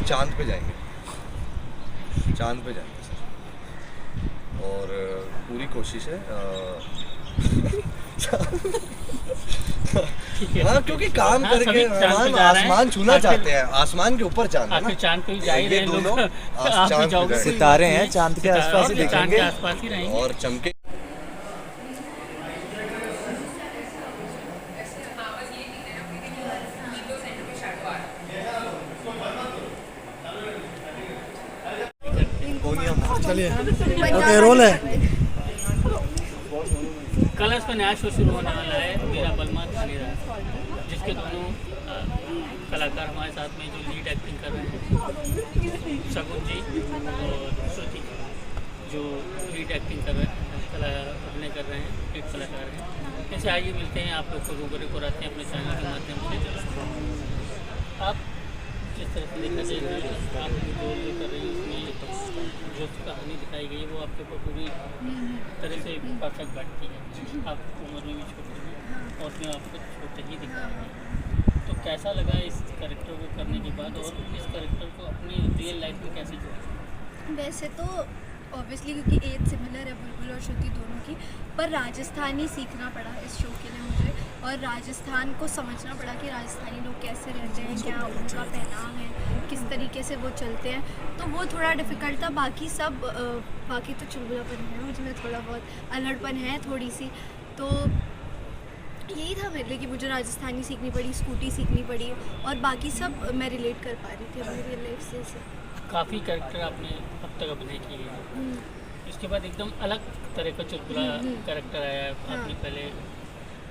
चांद पे जाएंगे सर, और पूरी कोशिश है हाँ, क्योंकि काम करके हम आसमान छूना चाहते हैं, आसमान के ऊपर चांद है ना, चांद पे जा ही रहे हैं लोग, चांद पे जाएंगे। सितारे हैं चांद के आसपास ही चांद के दिखेंगे आसपास ही रहेंगे। और चमके चलिए ओके रोल है। कल इसका नया शो शुरू होने वाला है, मेरा बलमा थानेरा, जिसके दोनों कलाकार हमारे साथ में जो लीड एक्टिंग कर रहे हैं, शगुन जी और श्रुति जो लीड एक्टिंग कर रहे हैं, अभिनय कर रहे हैं, लीड कलाकार हैं। ऐसे आइए मिलते हैं, आप लोग को रूबरू कराते हैं अपने चैनल के माध्यम से। आप जिस तरह से देखा जाए आप जो कर रही हैं उसमें जो कहानी दिखाई गई है वो आपके ऊपर पूरी तरह से परफेक्ट बैठती है। आप उम्र में भी छोटे हैं और उसमें आपको छोटे ही दिखाई हैं। तो कैसा लगा इस कैरेक्टर को करने के बाद, और इस कैरेक्टर को अपनी रियल लाइफ में कैसे जोड़ा? वैसे तो ऑब्वियसली क्योंकि एज सिमिलर है बुलबुल और श्रुति दोनों की, पर राजस्थानी सीखना पड़ा इस शो के लिए मुझे, और राजस्थान को समझना पड़ा कि राजस्थानी लोग कैसे रहते हैं, क्या उनका पहनाव है, किस तरीके से वो चलते हैं। तो वो थोड़ा डिफ़िकल्ट था। बाकी सब बाकी तो चुलबुलापन है मुझमें, थोड़ा बहुत अल्हड़पन है थोड़ी सी। तो यही था मेरे लिए कि मुझे राजस्थानी सीखनी पड़ी, स्कूटी सीखनी पड़ी, और बाकी सब मैं रिलेट कर पा रही थी अपनी रियल लाइफ से। काफ़ी कैरेक्टर आपने अब तक अभिनय किए हैं, इसके बाद एकदम अलग तरह का चुलबुला कैरेक्टर आया है। आपने पहले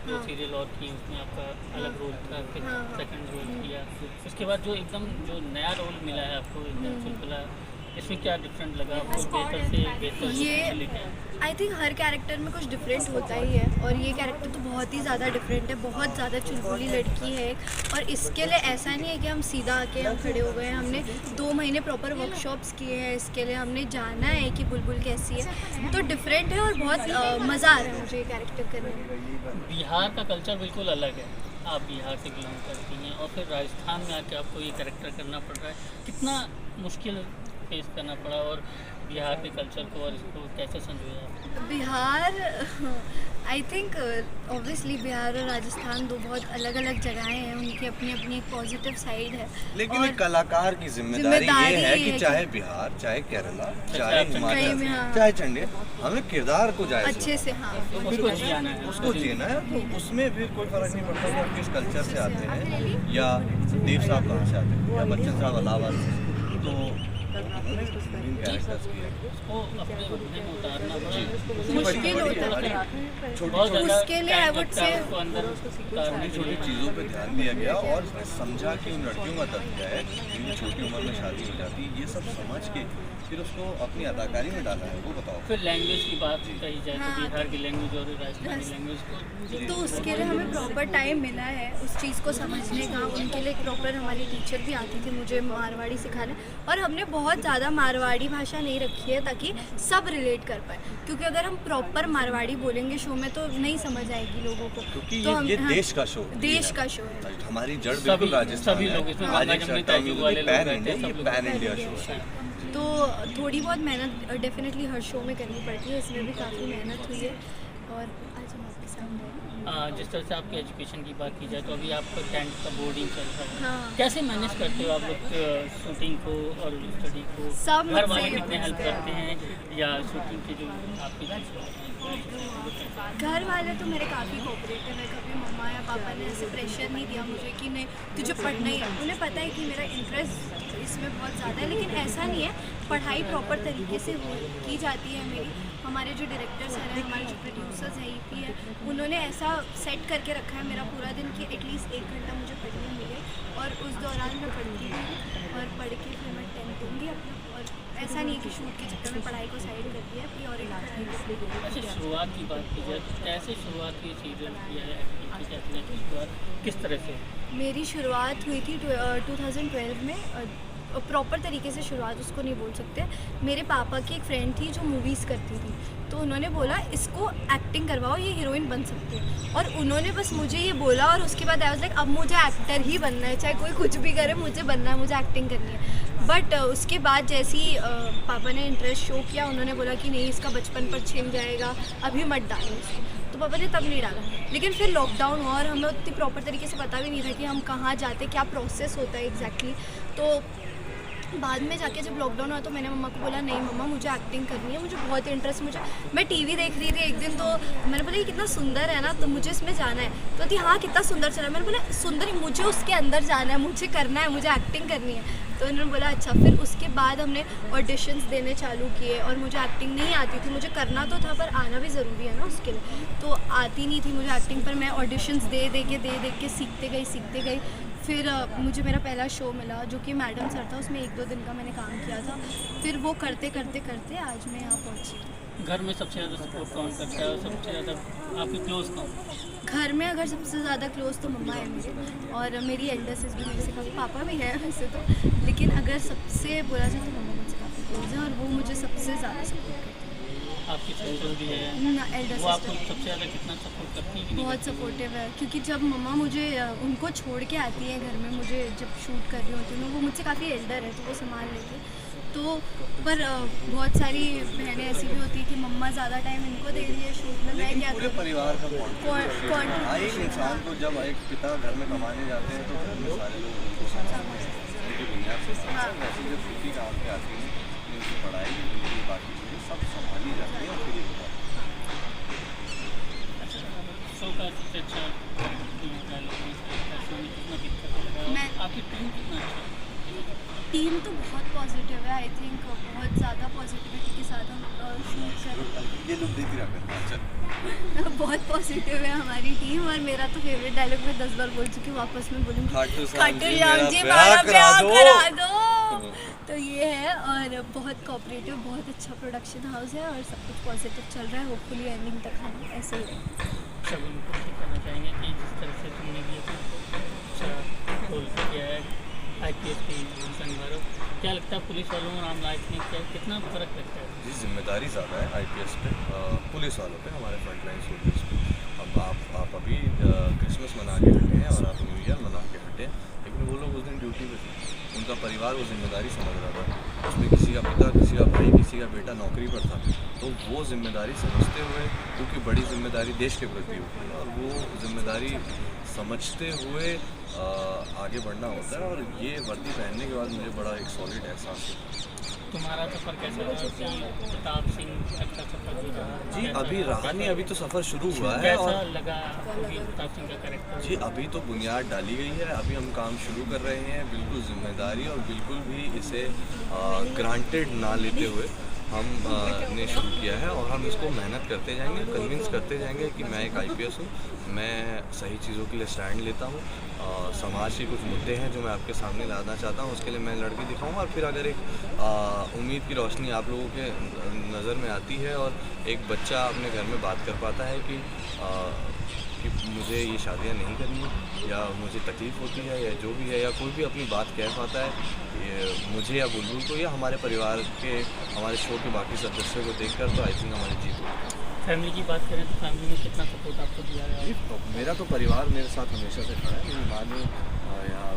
जो सीरियल और की उसमें आपका अलग रोल था, फिर सेकंड रोल किया, उसके बाद जो एकदम जो नया रोल मिला है आपको एकदम चुलबुला, इसमें क्या डिफरेंट लगा आपको? बेहतर से बेहतर ये आई थिंक हर कैरेक्टर में कुछ डिफरेंट होता ही है, और ये कैरेक्टर तो बहुत ही ज़्यादा डिफरेंट है, बहुत ज़्यादा चुलबुली लड़की है। और इसके लिए ऐसा नहीं है कि हम सीधा आके हम खड़े हो गए हैं, हमने 2 महीने प्रॉपर वर्कशॉप्स किए हैं इसके लिए, हमने जाना है कि बुलबुल कैसी है। तो डिफरेंट है और बहुत मज़ा आ रहा है मुझे ये कैरेक्टर करने में। बिहार का कल्चर बिल्कुल अलग है, आप बिहार से बिलोंग करती हैं और फिर राजस्थान में आके आपको ये कैरेक्टर करना पड़ रहा है, कितना मुश्किल फेस करना पड़ा, और बिहार के कल्चर को और इसको कैसे संजोया? Bihar I think obviously Bihar और राजस्थान दो बहुत अलग अलग जगहें हैं, उनकी अपनी अपनी एक पॉजिटिव साइड है। लेकिन एक कलाकार की जिम्मेदारी ये है कि चाहे बिहार, चाहे केरला, चाहे हिमाचल, चाहे चंडीगढ़, हमें किरदार को जायज़ अच्छे से उसको जियाना है, उसको जीना है। तो उसमें फिर कोई फर्क नहीं पड़ता कि आप किस कल्चर से आते हैं, या देव साहब कहाँ से आते हैं, या बच्चन साहब इलाहाबाद से। तो कैरेक्टर्स की उसको अपने अभिनय में उतारना बड़ा मुश्किल होता है। बहुत ज़्यादा उसके लिए I would say उसको अंदर उतारने छोटी छोटी चीज़ों पे ध्यान दिया गया, और समझा कि उन लड़कियों का दर्द क्या है, जिनकी छोटी उम्र में शादी हो जाती है, ये सब समझ के फिर उसको अपनी अदाकारी में डाला है। वो बताओ। फिर लैंग्वेज की बात कही जाए तो बिहार की लैंग्वेज और राजस्थानी लैंग्वेज को, तो उसके लिए हमें प्रॉपर टाइम मिला है उस चीज़ को समझने का। उनके लिए प्रॉपर हमारी टीचर भी आती थी मुझे मारवाड़ी सिखाने, और हमने बहुत ज़्यादा मारवाड़ी भाषा नहीं रखी है ताकि सब रिलेट कर पाए, क्योंकि अगर हम प्रॉपर मारवाड़ी बोलेंगे शो में तो नहीं समझ आएगी लोगों को। क्योंकि तो ये देश का शो, देश का शो है, हमारी जड़ बिल्कुल राजस्थान सभी लोग इसमें गंगा जमुनी तहजीब वाले लोग रहते हैं, सब लोग पैन इंडिया शो है। तो थोड़ी बहुत मेहनत डेफिनेटली हर शो में करनी पड़ती है, इसमें भी काफ़ी मेहनत हुई है। और आज हम आपके सामने जिस तरह से आपकी एजुकेशन की बात की जाए तो अभी आपका 10th का बोर्डिंग चल रहा है, हाँ। कैसे मैनेज करते हो आप लोग शूटिंग को और स्टडी को? सब घर वाले मुझसे- कितने हेल्प करते हैं, या शूटिंग के जो आपके घर वाले तो मेरे काफ़ी कोऑपरेटिव है। कभी मम्मा या पापा ने ऐसे प्रेशर नहीं दिया मुझे कि नहीं तुझे पढ़ना ही है। उन्हें पता है कि मेरा इंटरेस्ट इसमें बहुत ज़्यादा है, लेकिन ऐसा नहीं है, पढ़ाई प्रॉपर तरीके से की जाती है मेरी। हमारे जो डायरेक्टर्स हैं, हमारे जो प्रोड्यूसर्स हैं, ईपी है, उन्होंने ऐसा सेट करके रखा है मेरा पूरा दिन कि एटलीस्ट 1 घंटा मुझे पढ़ने मिले, और उस दौरान मैं पढ़ती हूँ और पढ़ के फिर मैं 10 दूँगी अपना। और ऐसा नहीं है कि शूट के चक्कर में पढ़ाई को साइड कर दिया, प्रियोरिटी पढ़ाई को। अच्छा, शुरुआत की बात की जाए तो कैसे शुरुआत की सीरियल किया है, एक्टिंग की शुरुआत किस तरह से? मेरी शुरुआत हुई थी 2012 में, प्रॉपर तरीके से शुरुआत उसको नहीं बोल सकते। मेरे पापा की एक फ्रेंड थी जो मूवीज़ करती थी, तो उन्होंने बोला इसको एक्टिंग करवाओ, ये हीरोइन बन सकती है। और उन्होंने बस मुझे ये बोला और उसके बाद आई वाज लाइक अब मुझे एक्टर ही बनना है, चाहे कोई कुछ भी करे मुझे बनना है, मुझे एक्टिंग करनी है। बट उसके बाद जैसे ही पापा ने इंटरेस्ट शो किया, उन्होंने बोला कि नहीं इसका बचपन पर छिन जाएगा, अभी मत डालो इसको, तो पापा ने तब नहीं डाला। लेकिन फिर लॉकडाउन हुआ और हमें उतनी प्रॉपर तरीके से पता भी नहीं था कि हम कहाँ जाते, क्या प्रोसेस होता है एग्जैक्टली। तो बाद में जाके जब लॉकडाउन हुआ तो मैंने मम्मा को बोला नहीं मम्मा मुझे एक्टिंग करनी है, मुझे बहुत इंटरेस्ट, मुझे मैं टीवी देख रही थी एक दिन, तो मैंने बोला ये कितना सुंदर है ना, तो मुझे इसमें जाना है। तो थी हाँ कितना सुंदर चला, मैंने बोला सुंदर ही, मुझे उसके अंदर जाना है, मुझे करना है, मुझे एक्टिंग करनी है। तो उन्होंने बोला अच्छा। फिर उसके बाद हमने ऑडिशंस देने चालू किए और मुझे एक्टिंग नहीं आती थी, मुझे करना तो था पर आना भी ज़रूरी है ना उसके लिए, तो आती नहीं थी मुझे एक्टिंग। पर मैं ऑडिशंस दे के सीखते गई। फिर मुझे मेरा पहला शो मिला जो कि मैडम सर था, उसमें 1-2 दिन का मैंने काम किया था। फिर वो करते आज मैं यहाँ पहुँची। घर में सबसे ज़्यादा सपोर्ट कौन करता है और सबसे ज़्यादा आपकी क्लोज कौन? घर में अगर सबसे ज़्यादा क्लोज तो मम्मा है मेरे, और मेरी एल्डर सिस्टर भी मेरे से काफ़ी, पापा भी है वैसे तो, लेकिन अगर सबसे बोला जाए तो मम्मा मुझसे काफ़ी क्लोज है और वो मुझे सबसे ज़्यादा सपोर्ट करती है। आपकी सिस्टर भी है, ना एल्डर वो आपको सिस्टर सबसे ज़्यादा कितना सपोर्ट करती है? बहुत सपोर्टिव है, क्योंकि जब मम्मा मुझे उनको छोड़ के आती है घर में, मुझे जब शूट कर रही होती हूँ, वो मुझसे काफ़ी एल्डर है तो वो संभाल लेती है। तो पर बहुत सारी बहनें ऐसी भी होती है कि मम्मा ज़्यादा टाइम इनको दे रही है शूट में, मैं क्या पूरे करूँ। परिवार का एक इंसान को जब एक पिता घर में कमाने जाते हैं तो घर में सारे लोग उनको संभालते हैं, उनकी बुनियाद से वैसे जब छुट्टी काम पे आती है उनकी पढ़ाई उनकी बाकी चीज़ें सब संभाली जाती है और फिर ये शो का सबसे अच्छा कितना दिक्कत लगा, आपकी टीम कितना अच्छा? टीम तो बहुत पॉजिटिव है, आई थिंक बहुत ज़्यादा पॉजिटिविटी के साथ हम शूट कर ये लोग देख रहा करना बहुत पॉजिटिव है हमारी टीम। और मेरा तो फेवरेट डायलॉग मैं 10 बार बोल चुकी हूँ, वापस में बोलूँगी खाटू श्याम जी मेरा ब्याह करा दो। तो ये है, और बहुत कोऑपरेटिव, बहुत अच्छा प्रोडक्शन हाउस है और सब कुछ पॉजिटिव चल रहा है। होपफुली एंडिंग तक हम ऐसे ही रहें। सब उनको कहना चाहेंगे कि जिस तरह से तुमने भी अच्छा रोल किया है IPS की भूषण भरो, क्या लगता है पुलिस वालों और आम लाइफ में क्या कितना फ़र्क लगता है? जी जिम्मेदारी ज़्यादा है IPS पे, पुलिस वालों पे, हमारे फ्रंटलाइन सोल्जर्स पे। अब आप अभी क्रिसमस मना के हटे हैं और आप न्यू ईयर मना के हटे हैं, लेकिन वो लोग उस दिन ड्यूटी पे थे, उनका परिवार वो जिम्मेदारी समझ रहा था, उसमें किसी का पिता, किसी का भाई, किसी का बेटा नौकरी पर था, तो वो जिम्मेदारी समझते हुए, क्योंकि बड़ी जिम्मेदारी देश के प्रति होती है और वो जिम्मेदारी समझते हुए आगे बढ़ना होता है। और ये वर्दी पहनने के बाद मुझे बड़ा एक सॉलिड एहसास हुआ। तुम्हारा सफ़र कैसा रहा कि प्रताप सिंह अच्छा सफ़र जो रहा? जी अभी रहा नहीं, अभी तो सफ़र शुरू हुआ है। कैसा और लगा अभी प्रताप सिंह का कैरेक्टर? जी अभी तो बुनियाद डाली गई है, अभी हम काम शुरू कर रहे हैं, बिल्कुल जिम्मेदारी और बिल्कुल भी इसे ग्रांटेड ना लेते हुए हम ने शुरू किया है और हम इसको मेहनत करते जाएंगे, कन्विंस करते जाएंगे कि मैं एक IPS हूँ, मैं सही चीज़ों के लिए स्टैंड लेता हूँ। समाज के कुछ मुद्दे हैं जो मैं आपके सामने लाना चाहता हूँ, उसके लिए मैं लड़के दिखाऊंगा। और फिर अगर एक उम्मीद की रोशनी आप लोगों के नज़र में आती है और एक बच्चा अपने घर में बात कर पाता है कि मुझे ये शादियाँ नहीं करनी या मुझे तकलीफ़ होती है या जो भी है, या कोई भी अपनी बात कह पाता है ये मुझे या बुलबुल को या हमारे परिवार के, हमारे शो के बाकी सदस्यों को देखकर, तो आई थिंक हमारी जीत होगी। फैमिली की बात करें तो फैमिली में कितना सपोर्ट आपको दिया है? मेरा तो परिवार मेरे साथ हमेशा से खड़ा है। मेरी माँ ने यहाँ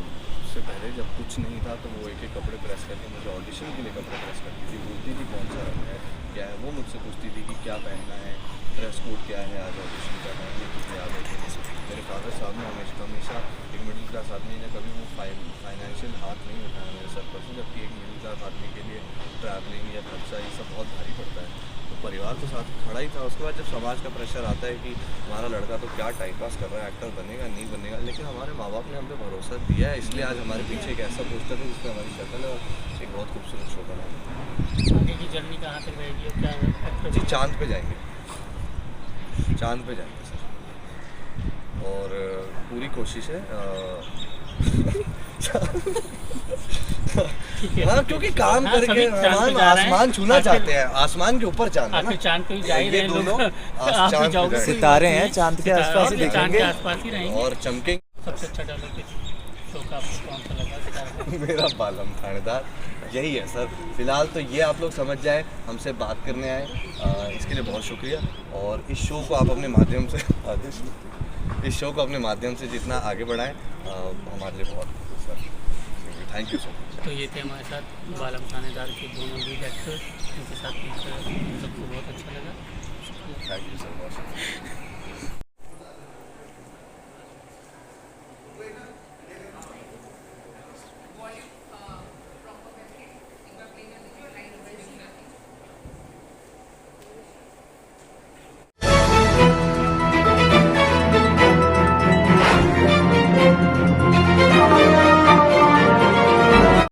से पहले जब कुछ नहीं था तो वो एक कपड़े प्रेस करके मुझे ऑडिशन के लिए कपड़े प्रेस करती थी, बोलती थी कौन सा रंग है क्या है, वो मुझसे पूछती थी कि क्या पहनना है, ड्रेस कोड क्या है, आज ऑडिशन करना है, कितने याद है। मेरे फादर साहब ने हमेशा एक मिडिल क्लास आदमी ने कभी वो फाइनेंशियल हाथ नहीं उठाया मेरे सर पर, जबकि एक मिडिल क्लास आदमी के लिए ट्रैवलिंग या खर्चा ये सब बहुत भारी पड़ता है। तो परिवार तो साथ खड़ा ही था। उसके बाद जब समाज का प्रेशर आता है कि हमारा लड़का तो क्या टाइम पास कर रहा है, एक्टर बनेगा नहीं बनेगा, लेकिन हमारे माँ बाप ने हम पे भरोसा दिया है, इसलिए आज हमारे पीछे एक ऐसा पोस्टर है जिसमें हमारी शक्ल है और एक बहुत खूबसूरत शो बना है। आगे की जर्नी कहाँ तक रहेगी और क्या है? जी चाँद पे जाएंगे, चाँद पे जाएंगे सर, और पूरी कोशिश है हाँ, क्योंकि काम करके हम आसमान छूना चाहते हैं, आसमान के ऊपर चांद है ना, चांद पे जा ही रहे लोग, आप भी जाओगे, सितारे हैं चांद के आसपास ही चांद के दिखेंगे आसपास ही रहेंगे और चमकेंगे। सबसे अच्छा डायलॉग शो का आपको कौन सा लगा क्या रहा? मेरा बालम थानेदार यही है सर। फिलहाल तो ये आप लोग समझ जाए, हमसे बात करने आए, इसके लिए बहुत शुक्रिया। और इस शो को आप अपने माध्यम से जितना आगे बढ़ाएं हमारे लिए बहुत sir. Thank you so much. तो ये थे हमारे साथ बालम थानेदार के दोनों लीड एक्टर, इनके साथ मिलकर सबको बहुत अच्छा लगा। Thank you so much.